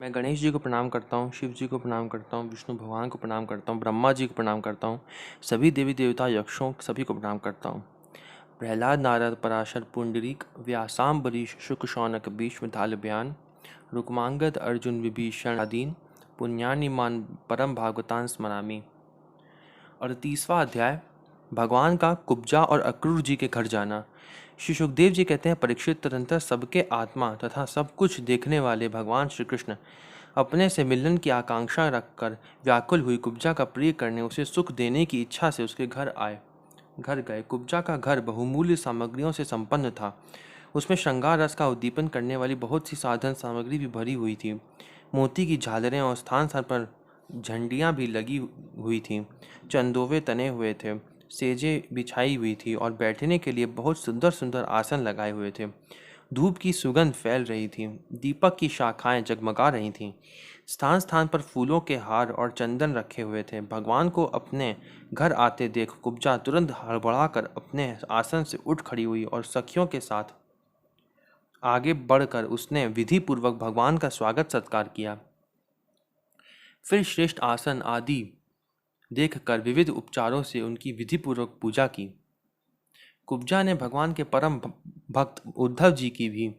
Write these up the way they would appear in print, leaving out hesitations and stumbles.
मैं गणेश जी को प्रणाम करता हूँ, शिव जी को प्रणाम करता हूँ, विष्णु भगवान को प्रणाम करता हूँ, ब्रह्मा जी को प्रणाम करता हूँ, सभी देवी देवता यक्षों सभी को प्रणाम करता हूँ। प्रहलाद नारद पराशर पुंडरीक व्यासाम्बरीश शुक शौनक भीष्म धालब्यान रुक्मांगद अर्जुन विभीषण आदीन पुण्यानिमान परम भागवतान स्मरामि। और 30वां अध्याय, भगवान का कुब्जा और अक्रूर जी के घर जाना। श्री सुखदेव जी कहते हैं, परीक्षित, तदंतर सबके आत्मा तथा सब कुछ देखने वाले भगवान श्री कृष्ण अपने से मिलन की आकांक्षा रखकर व्याकुल हुई कुब्जा का प्रिय करने, उसे सुख देने की इच्छा से उसके घर गए। कुब्जा का घर बहुमूल्य सामग्रियों से संपन्न था। उसमें श्रृंगार रस का उद्दीपन करने वाली बहुत सी साधन सामग्री भी भरी हुई थी। मोती की झालरें और स्थान स्थान पर झंडियाँ भी लगी हुई थीं। चंदोवे तने हुए थे, सेजें बिछाई हुई थी और बैठने के लिए बहुत सुंदर सुंदर आसन लगाए हुए थे। धूप की सुगंध फैल रही थी, दीपक की शाखाएं जगमगा रही थीं। स्थान स्थान पर फूलों के हार और चंदन रखे हुए थे। भगवान को अपने घर आते देख कुब्जा तुरंत हड़बड़ाकर अपने आसन से उठ खड़ी हुई और सखियों के साथ आगे बढ़कर उसने विधि पूर्वक भगवान का स्वागत सत्कार किया। फिर श्रेष्ठ आसन आदि देखकर विविध उपचारों से उनकी विधि पूर्वक पूजा की। कुब्जा ने भगवान के परम भक्त उद्धव जी की भी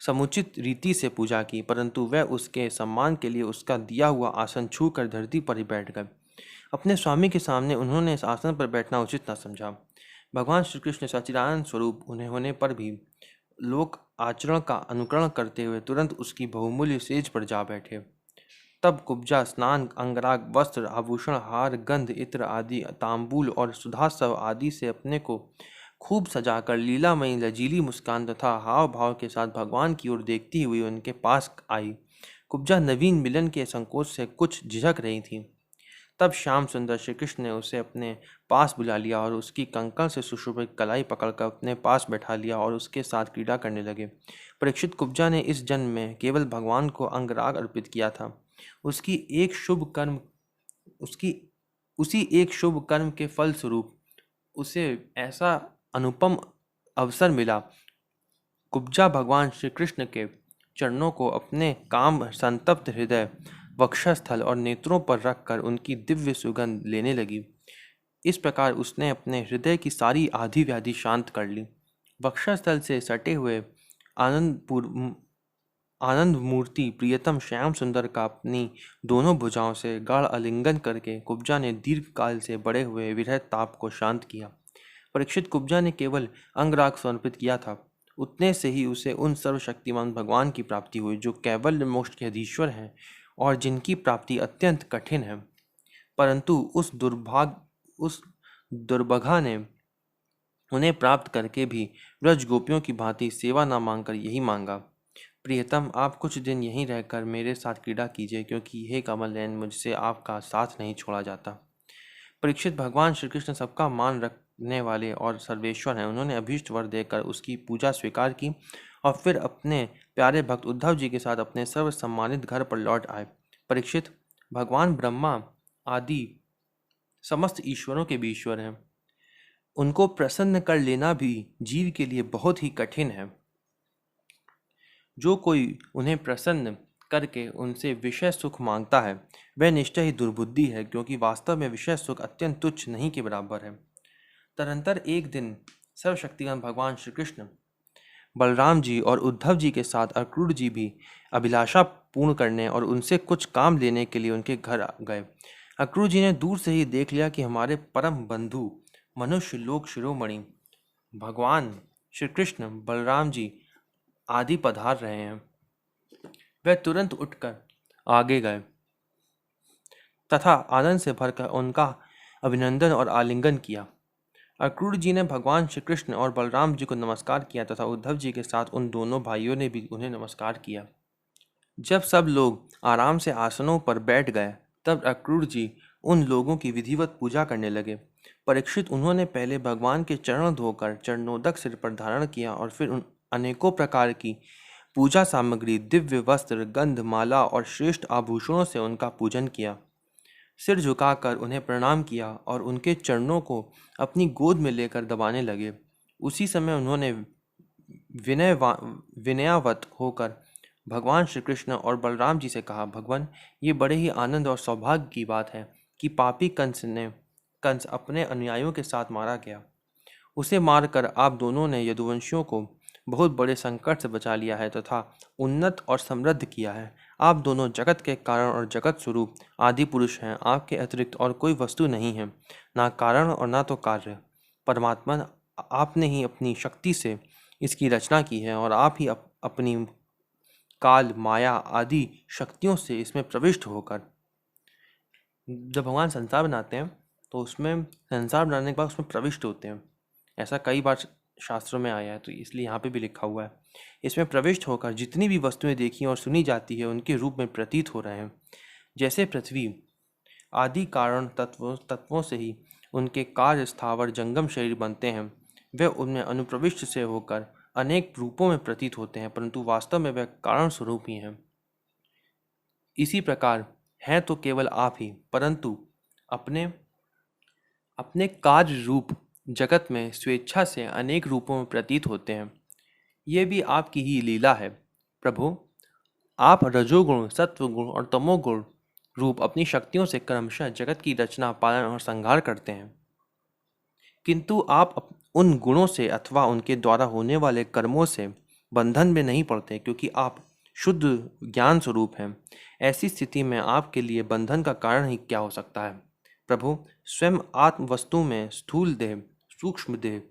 समुचित रीति से पूजा की, परंतु वह उसके सम्मान के लिए उसका दिया हुआ आसन छूकर धरती पर ही बैठ गए। अपने स्वामी के सामने उन्होंने इस आसन पर बैठना उचित न समझा। भगवान श्री कृष्ण सच्चिदानंद स्वरूप उन्हें होने पर भी लोक आचरण का अनुकरण करते हुए तुरंत उसकी बहुमूल्य सेज पर जा बैठे। तब कुब्जा स्नान, अंगराग, वस्त्र, आभूषण, हार, गंध, इत्र आदि, तांबूल और सुधासव आदि से अपने को खूब सजाकर लीलामयी लजीली मुस्कान तथा हाव भाव के साथ भगवान की ओर देखती हुई उनके पास आई। कुब्जा नवीन मिलन के संकोच से कुछ झिझक रही थी। तब श्याम सुंदर श्री कृष्ण ने उसे अपने पास बुला लिया और उसकी कंकड़ से सुशोभित कलाई पकड़कर अपने पास बैठा लिया और उसके साथ क्रीड़ा करने लगे। परीक्षित, कुब्जा ने इस जन्म में केवल भगवान को अंगराग अर्पित किया था। उसकी एक शुभ कर्म उसकी उसी एक शुभ कर्म के फल स्वरूप उसे ऐसा अनुपम अवसर मिला। कुब्जा भगवान श्री कृष्ण के चरणों को अपने काम संतप्त हृदय, वक्षस्थल और नेत्रों पर रखकर उनकी दिव्य सुगंध लेने लगी। इस प्रकार उसने अपने हृदय की सारी आधी व्याधि शांत कर ली। वक्षस्थल से सटे हुए आनंद मूर्ति प्रियतम श्याम सुंदर का अपनी दोनों भुजाओं से गाढ़ आलिंगन करके कुब्जा ने दीर्घ काल से बढ़े हुए विरह ताप को शांत किया। परीक्षित, कुब्जा ने केवल अंगराग समर्पित किया था, उतने से ही उसे उन सर्वशक्तिमान भगवान की प्राप्ति हुई जो कैवल्य मोक्ष के अधीश्वर हैं और जिनकी प्राप्ति अत्यंत कठिन है। परंतु उस दुर्भागा ने उन्हें प्राप्त करके भी व्रज गोपियों की भांति सेवा न मांगकर यही मांगा, प्रियतम, आप कुछ दिन यहीं रहकर मेरे साथ क्रीड़ा कीजिए, क्योंकि हे कमल नयन, मुझसे आपका साथ नहीं छोड़ा जाता। परीक्षित, भगवान श्री कृष्ण सबका मान रखने वाले और सर्वेश्वर हैं। उन्होंने अभीष्ट वर देकर उसकी पूजा स्वीकार की और फिर अपने प्यारे भक्त उद्धव जी के साथ अपने सर्व सम्मानित घर पर लौट आए। परीक्षित, भगवान ब्रह्मा आदि समस्त ईश्वरों के भी ईश्वर हैं। उनको प्रसन्न कर लेना भी जीव के लिए बहुत ही कठिन है। जो कोई उन्हें प्रसन्न करके उनसे विषय सुख मांगता है, वह निश्चय ही दुर्बुद्धि है, क्योंकि वास्तव में विषय सुख अत्यंत तुच्छ नहीं के बराबर है। तदनंतर एक दिन सर्वशक्तिमान भगवान श्री कृष्ण बलराम जी और उद्धव जी के साथ अक्रूर जी भी अभिलाषा पूर्ण करने और उनसे कुछ काम लेने के लिए उनके घर गए। अक्रूर जी ने दूर से ही देख लिया कि हमारे परम बंधु मनुष्य लोक शिरोमणि भगवान श्री कृष्ण, बलराम जी आदि पधार रहे हैं। वह तुरंत उठकर आगे गए तथा आनंद से भरकर उनका अभिनंदन और आलिंगन किया। अक्रूर जी ने भगवान श्री कृष्ण और बलराम जी को नमस्कार किया तथा उद्धव जी के साथ उन दोनों भाइयों ने भी उन्हें नमस्कार किया। जब सब लोग आराम से आसनों पर बैठ गए, तब अक्रूर जी उन लोगों की विधिवत पूजा करने लगे। परीक्षित, उन्होंने पहले भगवान के चरण धोकर चरणोदक सिर पर धारण किया और फिर उन अनेकों प्रकार की पूजा सामग्री, दिव्य वस्त्र, गंध, माला और श्रेष्ठ आभूषणों से उनका पूजन किया। सिर झुकाकर उन्हें प्रणाम किया और उनके चरणों को अपनी गोद में लेकर दबाने लगे। उसी समय उन्होंने विनयावत होकर भगवान श्री कृष्ण और बलराम जी से कहा, भगवान, ये बड़े ही आनंद और सौभाग्य की बात है कि पापी कंस अपने अनुयायियों के साथ मारा गया। उसे मारकर आप दोनों ने यदुवंशियों को बहुत बड़े संकट से बचा लिया है तथा उन्नत और समृद्ध किया है। आप दोनों जगत के कारण और जगत स्वरूप आदि पुरुष हैं। आपके अतिरिक्त और कोई वस्तु नहीं है, ना कारण और ना तो कार्य। परमात्मा, आपने ही अपनी शक्ति से इसकी रचना की है और आप ही अपनी काल, माया आदि शक्तियों से इसमें प्रविष्ट होकर जब भगवान संसार बनाते हैं तो उसमें संसार बनाने के बाद उसमें प्रविष्ट होते हैं। ऐसा कई बार शास्त्रों में आया है, तो इसलिए यहाँ पे भी लिखा हुआ है। इसमें प्रविष्ट होकर जितनी भी वस्तुएं देखी और सुनी जाती है उनके रूप में प्रतीत हो रहे हैं। जैसे पृथ्वी आदि कारण तत्वों से ही उनके कार्य स्थावर जंगम शरीर बनते हैं, वे उनमें अनुप्रविष्ट से होकर अनेक रूपों में प्रतीत होते हैं, परंतु वास्तव में वे कारण स्वरूप ही हैं। इसी प्रकार हैं तो केवल आप ही, परंतु अपने अपने कार्य रूप जगत में स्वेच्छा से अनेक रूपों में प्रतीत होते हैं। ये भी आपकी ही लीला है। प्रभु, आप रजोगुण, सत्वगुण और तमोगुण रूप अपनी शक्तियों से क्रमशः जगत की रचना, पालन और संहार करते हैं, किंतु आप उन गुणों से अथवा उनके द्वारा होने वाले कर्मों से बंधन में नहीं पड़ते, क्योंकि आप शुद्ध ज्ञान स्वरूप हैं। ऐसी स्थिति में आपके लिए बंधन का कारण ही क्या हो सकता है। प्रभु, स्वयं आत्म वस्तु में स्थूल देह, सूक्ष्म देह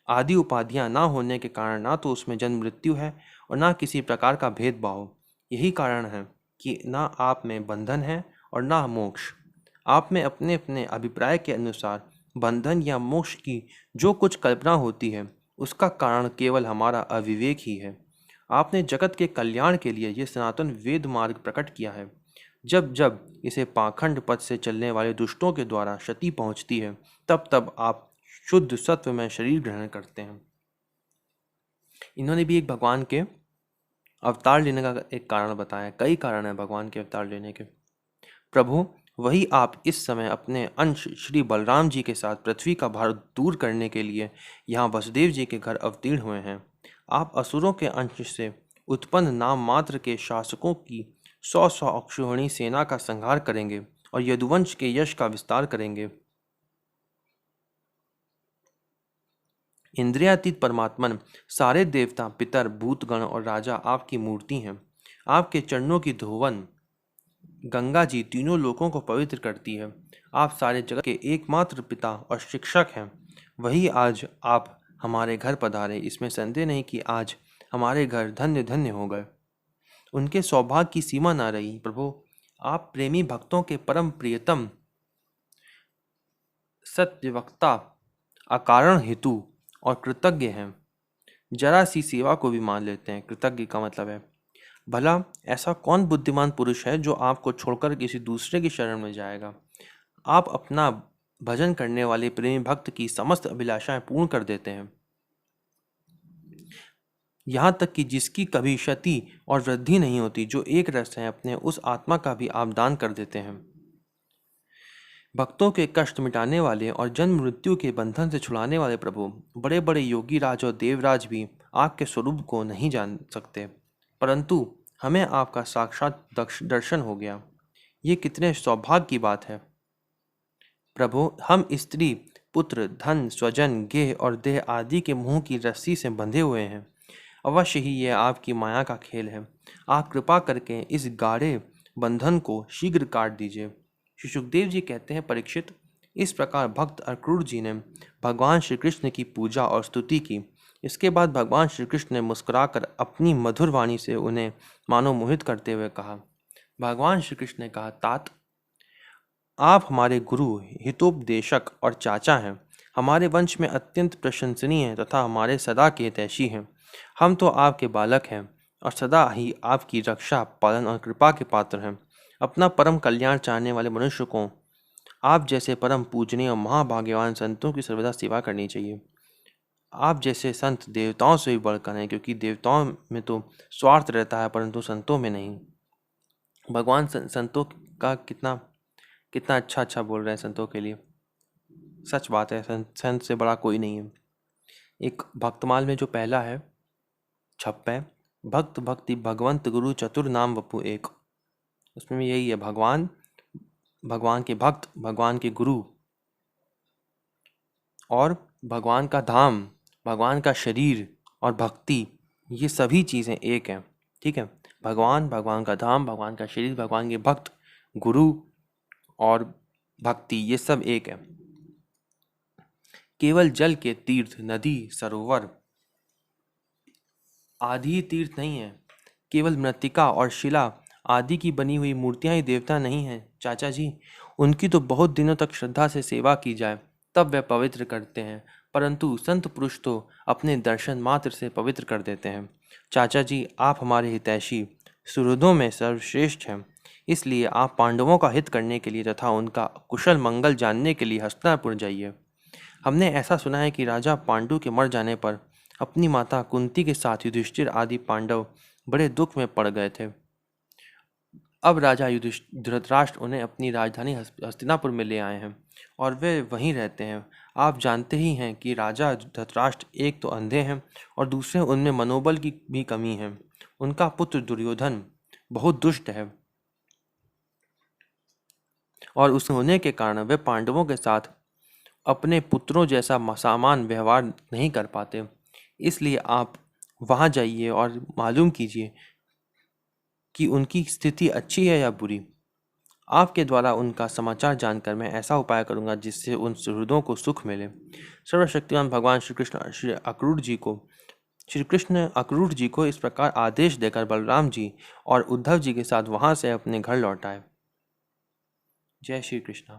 आदि उपाधियां ना होने के कारण ना तो उसमें जन्म मृत्यु है और ना किसी प्रकार का भेदभाव। यही कारण है कि ना आप में बंधन है और ना मोक्ष। आप में अपने अपने अभिप्राय के अनुसार बंधन या मोक्ष की जो कुछ कल्पना होती है उसका कारण केवल हमारा अविवेक ही है। आपने जगत के कल्याण के लिए यह सनातन वेद मार्ग प्रकट किया है। जब जब इसे पाखंड पथ से चलने वाले दुष्टों के द्वारा क्षति पहुंचती है, तब तब आप शुद्ध सत्व में शरीर ग्रहण करते हैं। इन्होंने भी एक भगवान के अवतार लेने का एक कारण बताया। कई कारण है भगवान के अवतार लेने के। प्रभु, वही आप इस समय अपने अंश श्री बलराम जी के साथ पृथ्वी का भार दूर करने के लिए यहाँ वसुदेव जी के घर अवतीर्ण हुए हैं। आप असुरों के अंश से उत्पन्न नाम मात्र के शासकों की 100 अक्षौहिणी सेना का संहार करेंगे और यदुवंश के यश का विस्तार करेंगे। इंद्रियातीत परमात्मन, सारे देवता, पितर, भूतगण और राजा आपकी मूर्ति हैं। आपके चरणों की धोवन गंगा जी तीनों लोकों को पवित्र करती है। आप सारे जगत के एकमात्र पिता और शिक्षक हैं। वही आज आप हमारे घर पधारे, इसमें संदेह नहीं कि आज हमारे घर धन्य धन्य हो गए। उनके सौभाग्य की सीमा ना रही। प्रभु, आप प्रेमी भक्तों के परम प्रियतम, सत्यवक्ता, अकारण हेतु और कृतज्ञ हैं। जरा सी सेवा को भी मान लेते हैं। कृतज्ञ का मतलब है, भला ऐसा कौन बुद्धिमान पुरुष है जो आपको छोड़कर किसी दूसरे की शरण में जाएगा। आप अपना भजन करने वाले प्रेमी भक्त की समस्त अभिलाषाएं पूर्ण कर देते हैं, यहाँ तक कि जिसकी कभी क्षति और वृद्धि नहीं होती, जो एक रस है, अपने उस आत्मा का भी आप दान कर देते हैं। भक्तों के कष्ट मिटाने वाले और जन्म मृत्यु के बंधन से छुड़ाने वाले प्रभु, बड़े बड़े योगी राज और देवराज भी आपके स्वरूप को नहीं जान सकते, परंतु हमें आपका साक्षात दर्शन हो गया। ये कितने सौभाग्य की बात है। प्रभु, हम स्त्री, पुत्र, धन, स्वजन, गेह और देह आदि के मुंह की रस्सी से बंधे हुए हैं। अवश्य ही यह आपकी माया का खेल है। आप कृपा करके इस गाढ़े बंधन को शीघ्र काट दीजिए। श्री सुखदेव जी कहते हैं, परीक्षित, इस प्रकार भक्त अक्रूर जी ने भगवान श्री कृष्ण की पूजा और स्तुति की। इसके बाद भगवान श्री कृष्ण ने मुस्कुराकर अपनी मधुर वाणी से उन्हें मानो मोहित करते हुए कहा। भगवान श्री कृष्ण ने कहा, तात, आप हमारे गुरु, हितोपदेशक और चाचा हैं। हमारे वंश में अत्यंत प्रशंसनीय हैं तथा हमारे सदा के हितैषी हैं। हम तो आपके बालक हैं और सदा ही आपकी रक्षा, पालन और कृपा के पात्र हैं। अपना परम कल्याण चाहने वाले मनुष्य को आप जैसे परम पूजनीय और महाभाग्यवान संतों की सर्वदा सेवा करनी चाहिए। आप जैसे संत देवताओं से भी बढ़कर हैं, क्योंकि देवताओं में तो स्वार्थ रहता है परंतु संतों में नहीं। भगवान संतों का कितना कितना अच्छा बोल रहे हैं संतों के लिए। सच बात है, संत से बड़ा कोई नहीं है। एक भक्तमाल में जो पहला है छप है, भक्त भक्ति भगवंत गुरु चतुर नाम वपु एक। उसमें भी यही है, भगवान, भगवान के भक्त, भगवान के गुरु और भगवान का धाम, भगवान का शरीर और भक्ति, ये सभी चीज़ें एक हैं। ठीक है, भगवान, भगवान का धाम, भगवान का शरीर, भगवान के भक्त, गुरु और भक्ति, ये सब एक है। केवल जल के तीर्थ, नदी, सरोवर आदि ही तीर्थ नहीं है। केवल मृत्तिका और शिला आदि की बनी हुई मूर्तियां ही देवता नहीं हैं चाचा जी। उनकी तो बहुत दिनों तक श्रद्धा से सेवा की जाए तब वे पवित्र करते हैं, परंतु संत पुरुष तो अपने दर्शन मात्र से पवित्र कर देते हैं। चाचा जी, आप हमारे हितैषी, सुहृदों में सर्वश्रेष्ठ हैं। इसलिए आप पांडवों का हित करने के लिए तथा उनका कुशल मंगल जानने के लिए हस्तिनापुर जाइए। हमने ऐसा सुना है कि राजा पांडु के मर जाने पर अपनी माता कुंती के साथ युधिष्ठिर आदि पांडव बड़े दुख में पड़ गए थे। अब राजा धृतराष्ट्र उन्हें अपनी राजधानी हस्तिनापुर में ले आए हैं और वे वहीं रहते हैं। आप जानते ही हैं कि राजा धृतराष्ट्र एक तो अंधे हैं और दूसरे उनमें मनोबल की भी कमी है। उनका पुत्र दुर्योधन बहुत दुष्ट है और उस होने के कारण वे पांडवों के साथ अपने पुत्रों जैसा समान व्यवहार नहीं कर पाते। इसलिए आप वहां जाइए और मालूम कीजिए कि उनकी स्थिति अच्छी है या बुरी। आपके द्वारा उनका समाचार जानकर मैं ऐसा उपाय करूंगा जिससे उन सुहृदों को सुख मिले। सर्वशक्तिमान भगवान श्री कृष्ण अक्रूर जी को इस प्रकार आदेश देकर बलराम जी और उद्धव जी के साथ वहां से अपने घर लौट आए। जय श्री कृष्ण।